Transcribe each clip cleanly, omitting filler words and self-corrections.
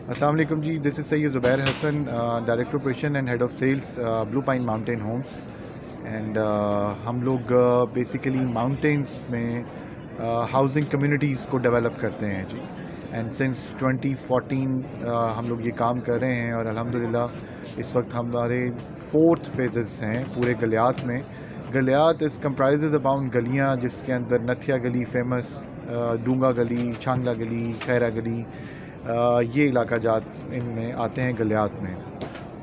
السلام علیکم جی. This is Syed Zubair Hasan, director operation and head of sales, blue pine mountain homes. And ہم لوگ بیسیکلی ماؤنٹینس میں ہاؤسنگ کمیونٹیز کو ڈیولپ کرتے ہیں جی. اینڈ سنس 2014 ہم لوگ یہ کام کر رہے ہیں, اور الحمدللہ اس وقت ہمارے 4th phases ہیں پورے گلیات میں. گلیات از کمپرائزز اباؤٹ گلیاں جس کے اندر نتھیا گلی فیمس, ڈونگا گلی, چھانگلا گلی, خیرا گلی, یہ علاقہ جات ان میں آتے ہیں گلیات میں.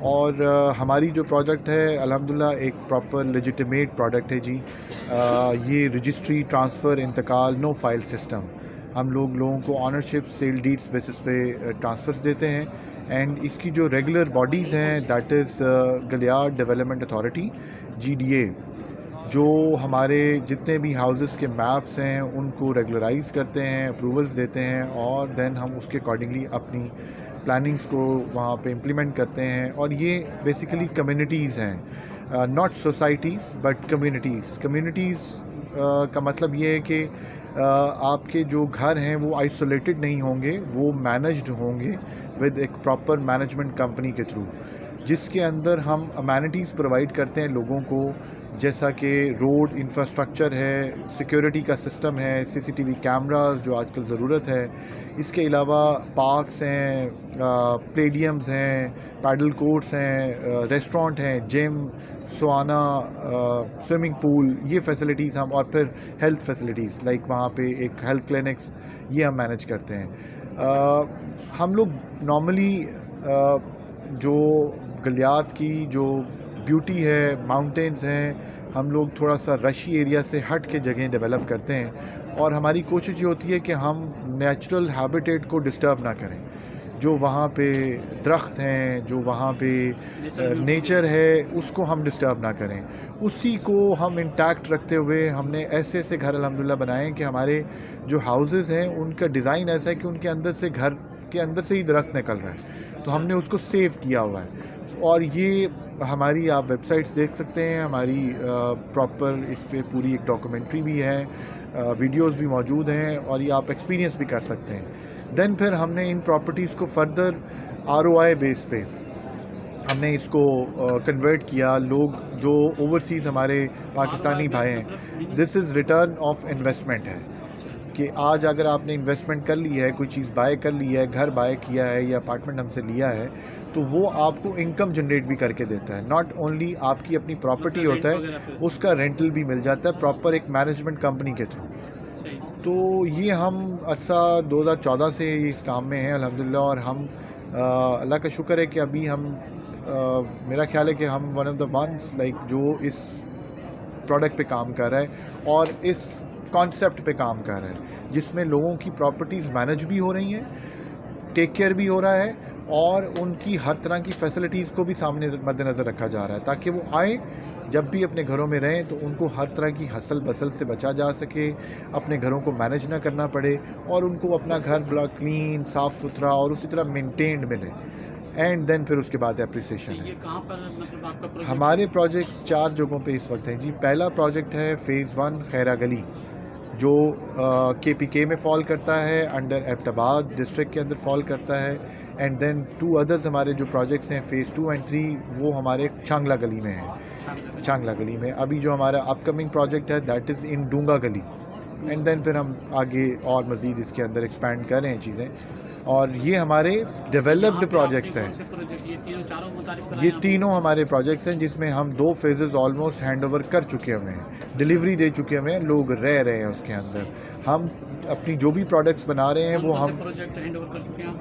اور ہماری جو پروجیکٹ ہے الحمدللہ ایک پراپر لیجیٹیمیٹ پروڈکٹ ہے جی. یہ رجسٹری, ٹرانسفر, انتقال, نو فائل سسٹم. ہم لوگوں کو آنرشپ سیل ڈیڈس بیسس پہ ٹرانسفرز دیتے ہیں. اینڈ اس کی جو ریگولر باڈیز ہیں that is Galiyat development authority, GDA, جو ہمارے جتنے بھی ہاؤسز کے میپس ہیں ان کو ریگولرائز کرتے ہیں, اپروولز دیتے ہیں, اور دین ہم اس کے اکارڈنگلی اپنی پلاننگز کو وہاں پہ امپلیمنٹ کرتے ہیں. اور یہ بیسیکلی کمیونٹیز ہیں, not societies but communities. Communities کا مطلب یہ ہے کہ آپ کے جو گھر ہیں وہ آئسولیٹڈ نہیں ہوں گے, وہ مینجڈ ہوں گے ود ایک پراپر مینجمنٹ کمپنی کے تھرو, جس کے اندر ہم امینٹیز پرووائڈ کرتے ہیں لوگوں کو, جیسا کہ روڈ انفراسٹرکچر ہے, سیکیورٹی کا سسٹم ہے, CCTV کیمراز جو آج کل ضرورت ہے. اس کے علاوہ پارکس ہیں, پلیڈیمز ہیں, پیڈل کورٹس ہیں, ریسٹورانٹ ہیں, جم, سوانا, سوئمنگ پول, یہ فیسلٹیز ہم, اور پھر ہیلتھ فیسلٹیز لائک وہاں پہ ایک ہیلتھ کلینکس, یہ ہم مینیج کرتے ہیں. ہم لوگ نارملی جو گلیات کی جو بیوٹی ہے, ماؤنٹینز ہیں, ہم لوگ تھوڑا سا رشی ایریا سے ہٹ کے جگہیں ڈیولپ کرتے ہیں. اور ہماری کوشش یہ ہوتی ہے کہ ہم نیچرل ہیبیٹیٹ کو ڈسٹرب نہ کریں. جو وہاں پہ درخت ہیں, جو وہاں پہ نیچر ہے, اس کو ہم ڈسٹرب نہ کریں. اسی کو ہم انٹیکٹ رکھتے ہوئے ہم نے ایسے ایسے گھر الحمدللہ بنائے ہیں کہ ہمارے جو ہاؤسز ہیں ان کا ڈیزائن ایسا ہے کہ ان کے اندر سے, گھر کے اندر سے ہی درخت نکل رہا ہے, تو ہم نے اس کو سیو کیا ہوا ہے. اور یہ ہماری آپ ویب سائٹس دیکھ سکتے ہیں, ہماری پراپر اس پہ پوری ایک ڈاکومنٹری بھی ہے, ویڈیوز بھی موجود ہیں, اور یہ آپ ایکسپیرینس بھی کر سکتے ہیں. دین پھر ہم نے ان پراپرٹیز کو فردر ROI بیس پہ ہم نے اس کو کنورٹ کیا. لوگ جو اوورسیز ہمارے پاکستانی بھائی ہیں, دس از ریٹرن آف انویسٹمنٹ ہے کہ آج اگر آپ نے انویسٹمنٹ کر لی ہے, کوئی چیز بائی کر لی ہے, گھر بائی کیا ہے یا اپارٹمنٹ ہم سے لیا ہے, تو وہ آپ کو انکم جنریٹ بھی کر کے دیتا ہے. ناٹ اونلی آپ کی اپنی پراپرٹی ہوتا ہے, اس کا رینٹل بھی مل جاتا ہے پراپر ایک مینجمنٹ کمپنی کے تھرو. تو یہ ہم عرصہ 2014 سے اس کام میں ہیں الحمدللہ, اور ہم اللہ کا شکر ہے کہ ابھی ہم میرا خیال ہے کہ ہم one of the ones like جو اس پروڈکٹ پہ کام کر رہا ہے اور اس کانسیپٹ پہ کام کر رہا ہے, جس میں لوگوں کی پراپرٹیز مینج بھی ہو رہی ہیں, ٹیک کیئر بھی ہو رہا ہے, اور ان کی ہر طرح کی فیسلٹیز کو بھی سامنے مد نظر رکھا جا رہا ہے, تاکہ وہ آئیں جب بھی اپنے گھروں میں رہیں تو ان کو ہر طرح کی ہسل بسل سے بچا جا سکے, اپنے گھروں کو مینج نہ کرنا پڑے, اور ان کو اپنا گھر بڑا کلین, صاف ستھرا اور اسی طرح مینٹینڈ ملے. اینڈ دین پھر اس کے بعد اپریسیشن ہے. کہاں پر مطلب آپ کا ہمارے پروجیکٹس 4 جگہوں پہ اس وقت ہیں جی. پہلا پروجیکٹ ہے فیز 1 خیرا گلی, جو KPK میں فال کرتا ہے, انڈر ایبٹ آباد ڈسٹرکٹ کے اندر فال کرتا ہے. اینڈ دین 2 ادرز ہمارے جو پروجیکٹس ہیں فیز 2 اینڈ 3, وہ ہمارے چھانگلا گلی میں ہیں. چھانگلا گلی میں ابھی جو ہمارا اپ کمنگ پروجیکٹ ہے that is in Dunga Gali. And دین پھر ہم آگے اور مزید اس کے اندر ایکسپینڈ کر رہے ہیں چیزیں. اور یہ ہمارے ڈیولپڈ پروجیکٹس ہیں, یہ تینوں ہمارے پروجیکٹس ہیں جس میں ہم 2 phases آلموسٹ ہینڈ اوور کر چکے ہوئے ہیں, ڈیلیوری دے چکے ہوئے ہیں, لوگ رہ رہے ہیں اس کے اندر. ہم اپنی جو بھی پروڈکٹس بنا رہے ہیں وہ ہم پروجیکٹ ہینڈ اوور کر چکے ہیں.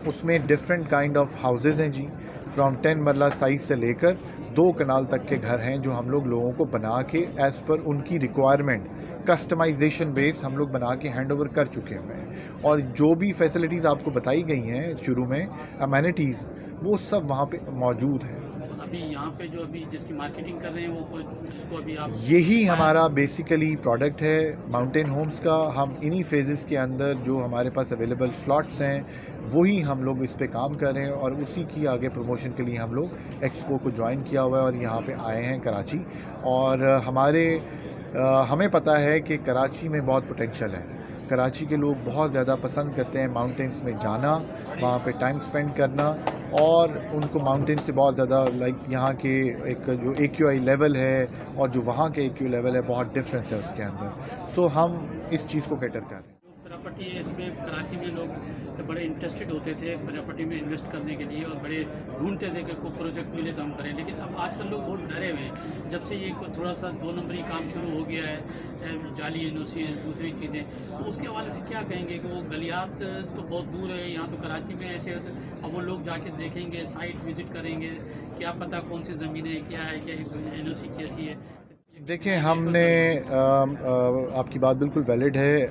اس میں ڈفرینٹ کائنڈ آف ہاؤسز ہیں جی, فرام 10 مرلہ سائز سے لے کر 2 کنال تک کے گھر ہیں, جو ہم لوگوں کو بنا کے ایز پر ان کی ریکوائرمنٹ کسٹمائزیشن بیس ہم لوگ بنا کے ہینڈ اوور کر چکے ہوئے ہیں. اور جو بھی فیسلٹیز آپ کو بتائی گئی ہیں شروع میں, امینٹیز, وہ سب وہاں پہ موجود ہیں. ابھی یہاں پہ جو ابھی جس کی مارکیٹنگ کر رہے ہیں وہ جس کو ابھی آپ, یہی ہمارا بیسیکلی پروڈکٹ ہے ماؤنٹین ہومس کا. ہم انہی فیزز کے اندر جو ہمارے پاس اویلیبل سلاٹس ہیں وہی ہم لوگ اس پہ کام کر رہے ہیں, اور اسی کی آگے پروموشن کے لیے ہم لوگ ایکسپو کو جوائن کیا ہوا ہے اور یہاں پہ آئے ہیں کراچی. اور ہمیں پتہ ہے کہ کراچی میں بہت پوٹینشیل ہے. کراچی کے لوگ بہت زیادہ پسند کرتے ہیں ماؤنٹینس میں جانا، وہاں پہ ٹائم اسپینڈ کرنا، اور ان کو ماؤنٹین سے بہت زیادہ یہاں کے ایک جو AQI لیول ہے اور جو وہاں کے AQI لیول ہے بہت ڈفرینس ہے اس کے اندر. سو ہم اس چیز کو کیٹر کر رہے ہیں. پراپرٹی اس میں کراچی میں لوگ بڑے انٹرسٹڈ ہوتے تھے پراپرٹی میں انویسٹ کرنے کے لیے، اور بڑے ڈھونڈتے تھے کہ کوئی پروجیکٹ ملے تو ہم کریں، لیکن اب آج کل لوگ بہت ڈرے ہوئے ہیں جب سے یہ تھوڑا سا 2 نمبری کام شروع ہو گیا ہے، جعلی NOC دوسری چیزیں. تو اس کے حوالے سے کیا کہیں گے کہ وہ گلیات تو بہت دور ہے، یہاں تو کراچی میں ایسے اب وہ لوگ جا کے دیکھیں گے، سائٹ وزٹ کریں گے، کیا پتہ کون سی زمینیں کیا ہے، کیا NOC کیسی ہے. دیکھیں ہم نے آپ کی بات بالکل ویلڈ ہے.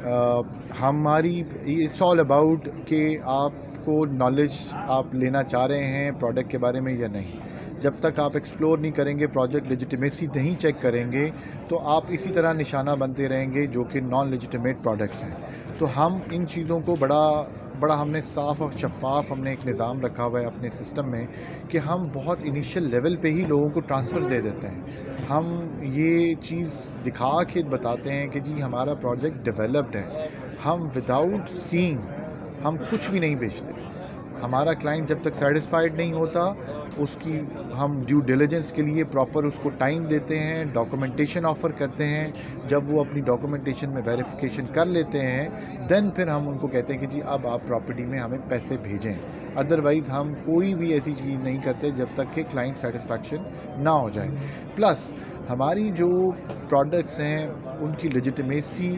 ہماری اٹس آل اباؤٹ کہ آپ کو نالج آپ لینا چاہ رہے ہیں پروڈکٹ کے بارے میں یا نہیں. جب تک آپ ایکسپلور نہیں کریں گے، پروجیکٹ لیجیٹیمیسی نہیں چیک کریں گے، تو آپ اسی طرح نشانہ بنتے رہیں گے جو کہ نان لیجیٹیمیٹ پروڈکٹس ہیں. تو ہم ان چیزوں کو بڑا ہم نے صاف اور شفاف ہم نے ایک نظام رکھا ہوا ہے اپنے سسٹم میں کہ ہم بہت انیشیل لیول پہ ہی لوگوں کو ٹرانسفر دے دیتے ہیں. ہم یہ چیز دکھا کے بتاتے ہیں کہ جی ہمارا پروجیکٹ ڈیولپڈ ہے. ہم وداؤٹ سینگ ہم کچھ بھی نہیں بیچتے. ہمارا کلائنٹ جب تک سیٹسفائیڈ نہیں ہوتا، اس کی ہم ڈیو ڈیلیجنس کے لیے پراپر اس کو ٹائم دیتے ہیں، ڈاکومنٹیشن آفر کرتے ہیں. جب وہ اپنی ڈاکومنٹیشن میں ویریفیکیشن کر لیتے ہیں، دین پھر ہم ان کو کہتے ہیں کہ جی اب آپ پراپرٹی میں ہمیں پیسے بھیجیں. ادروائز ہم کوئی بھی ایسی چیز نہیں کرتے جب تک کہ کلائنٹ سیٹسفیکشن نہ ہو جائے. پلس ہماری جو پروڈکٹس ہیں ان کی لیجیٹیمیسی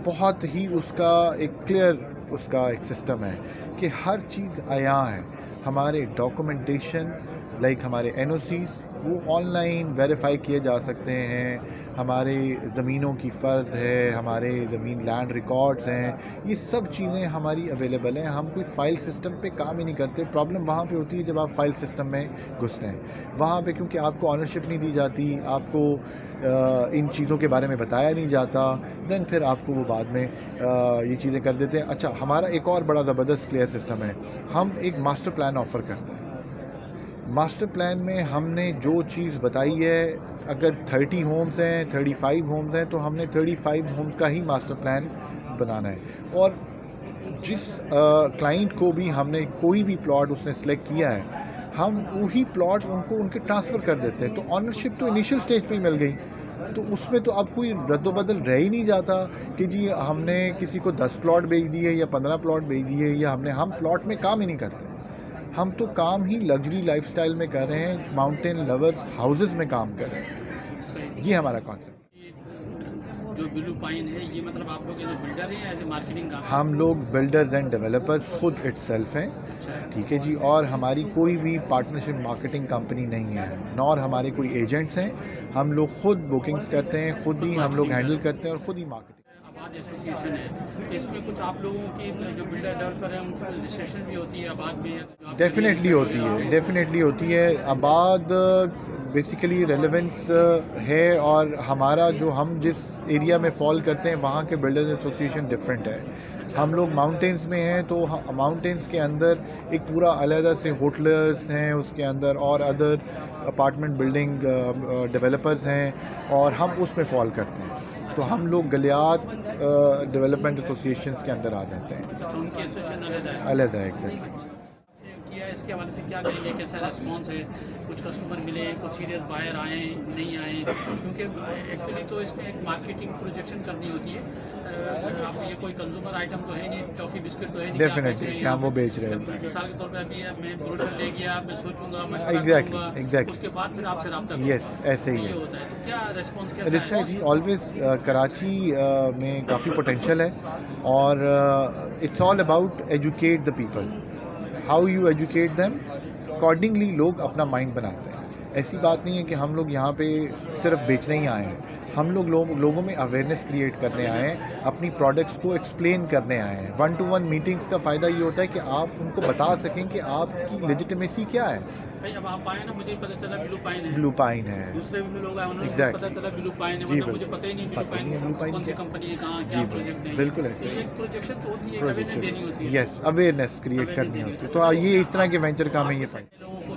بہت ہی اس کا ایک کلیئر اس کا ایک سسٹم ہے کہ ہر چیز عیاں ہے. ہمارے ڈاکومنٹیشن ہمارے NOCs وہ آن لائن ویریفائی کیے جا سکتے ہیں. ہمارے زمینوں کی فرد ہے، ہمارے زمین لینڈ ریکارڈز ہیں، یہ سب چیزیں ہماری اویلیبل ہیں. ہم کوئی فائل سسٹم پہ کام ہی نہیں کرتے. پرابلم وہاں پہ ہوتی ہے جب آپ فائل سسٹم میں گھستے ہیں. وہاں پہ کیونکہ آپ کو آنرشپ نہیں دی جاتی، آپ کو ان چیزوں کے بارے میں بتایا نہیں جاتا، دین پھر آپ کو وہ بعد میں یہ چیزیں کر دیتے ہیں. اچھا، ہمارا ایک اور بڑا زبردست کلیئر سسٹم ہے. ہم ایک ماسٹر پلان آفر کرتے ہیں. ماسٹر پلان میں ہم نے جو چیز بتائی ہے، اگر 30 ہومز ہیں، 35 ہومز ہیں، تو ہم نے 35 ہومز کا ہی ماسٹر پلان بنانا ہے. اور جس کلائنٹ کو بھی ہم نے کوئی بھی پلاٹ اس نے سلیکٹ کیا ہے، ہم وہی پلاٹ ان کو ان کے ٹرانسفر کر دیتے ہیں. تو آنرشپ تو انیشیل سٹیج پہ ہی مل گئی. تو اس میں تو اب کوئی رد و بدل رہ ہی نہیں جاتا کہ جی ہم نے کسی کو 10 پلاٹ بیچ دیے یا 15 پلاٹ بیچ دیے، یا ہم پلاٹ میں کام ہی نہیں کرتے. ہم تو کام ہی لگژری لائف سٹائل میں کر رہے ہیں، ماؤنٹین لورز ہاؤسز میں کام کر رہے ہیں. یہ ہمارا کانسیپٹ. جو بلو پائن ہے، یہ مطلب آپ لوگ ایز اے بلڈر ہیں، ایز اے مارکیٹنگ کا؟ ہم لوگ بلڈرز اینڈ ڈیولپرز خود اٹ سیلف ہیں. ٹھیک ہے جی. اور ہماری کوئی بھی پارٹنرشپ مارکیٹنگ کمپنی نہیں ہے، نور ہمارے کوئی ایجنٹس ہیں. ہم لوگ خود بکنگز کرتے ہیں، خود ہی ہم لوگ ہینڈل کرتے ہیں، اور خود ہی مارکیٹنگ. آباد ایسوسیشن ہے، اس میں کچھ آپ لوگوں کی جو بلڈر ڈیولپر ہیں ان کی رجسٹریشن بھی ہوتی ہے آباد میں؟ ڈیفینیٹلی ہوتی ہے. آباد بیسیکلی ریلیونس ہے، اور ہمارا جو ہم جس ایریا میں فال کرتے ہیں وہاں کے بلڈرز ایسوسیشن ڈفرینٹ ہے. ہم لوگ ماؤنٹینس میں ہیں، تو ماؤنٹینس کے اندر ایک پورا علیحدہ سے ہوٹلرز ہیں اس کے اندر، اور ادر اپارٹمنٹ بلڈنگ ڈیولپرز ہیں، اور ہم اس میں فال کرتے ہیں. تو ہم لوگ گلیات ڈیولپمنٹ ایسوسیشنز کے اندر آ جاتے ہیں. ان کی ایسوسیشن علیحدہ ہے. ایگزیکٹلی. کیا اس کے حوالے سے کیا کہیں گے؟ کیسا ریسپانس ہے؟ کچھ کسٹمر ملے، کچھ سیریس بائر آئیں نہیں آئیں؟ کیونکہ ایکچولی تو اس میں ایک مارکیٹنگ پروجیکشن کرنی ہوتی ہے. آپ یہ کوئی کنزیومر آئٹم تو ہے نہیں، ٹافی بسکٹ تو ہے نہیں ڈیفینیٹلی ہم وہ بیچ رہے ہیں. مثال کے طور پہ ابھی میں بروشر لے گیا، میں سوچوں گا، ایگزیکٹلی اس کے بعد پھر آپ سے رابطہ کروں. یس، ایسے ہی ہوتا ہے. تو کیا ریسپانس کیسا ہے؟ جی آلویز کراچی میں کافی پوٹینشیل ہے، اور it's all about educate the people. How you educate them, accordingly لوگ اپنا مائنڈ بناتے ہیں. ایسی بات نہیں ہے کہ ہم لوگ یہاں پہ صرف بیچنے ہی آئے ہیں. ہم لوگوں میں اویئرنیس کریٹ کرنے آئے ہیں، اپنی پروڈکٹس کو ایکسپلین کرنے آئے ہیں. 1-to-1 میٹنگس کا فائدہ یہ ہوتا ہے کہ آپ ان کو بتا سکیں کہ آپ کی لیجیٹیمیسی کیا ہے. بھائی اب آپ آئے نا، مجھے پتہ چلا بلو پائن ہے. بلو پائن ہے. دوسرے بھی لوگ آئے، انہوں نے پتہ چلا بلو پائن ہے. جی مجھے پتہ ہی نہیں بلو پائن کون سی کمپنی ہے، کہاں کیا پروجیکٹ ہے. بالکل ایسے یہ پروجیکشن تو ہوتی ہے، اویئرنیس دینی ہوتی ہے. یس، اویئرنیس کریٹ کرنی ہوتی ہے. تو یہ اس طرح کے وینچر کا ہمیں یہ فائدہ. لوگوں کو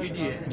GDA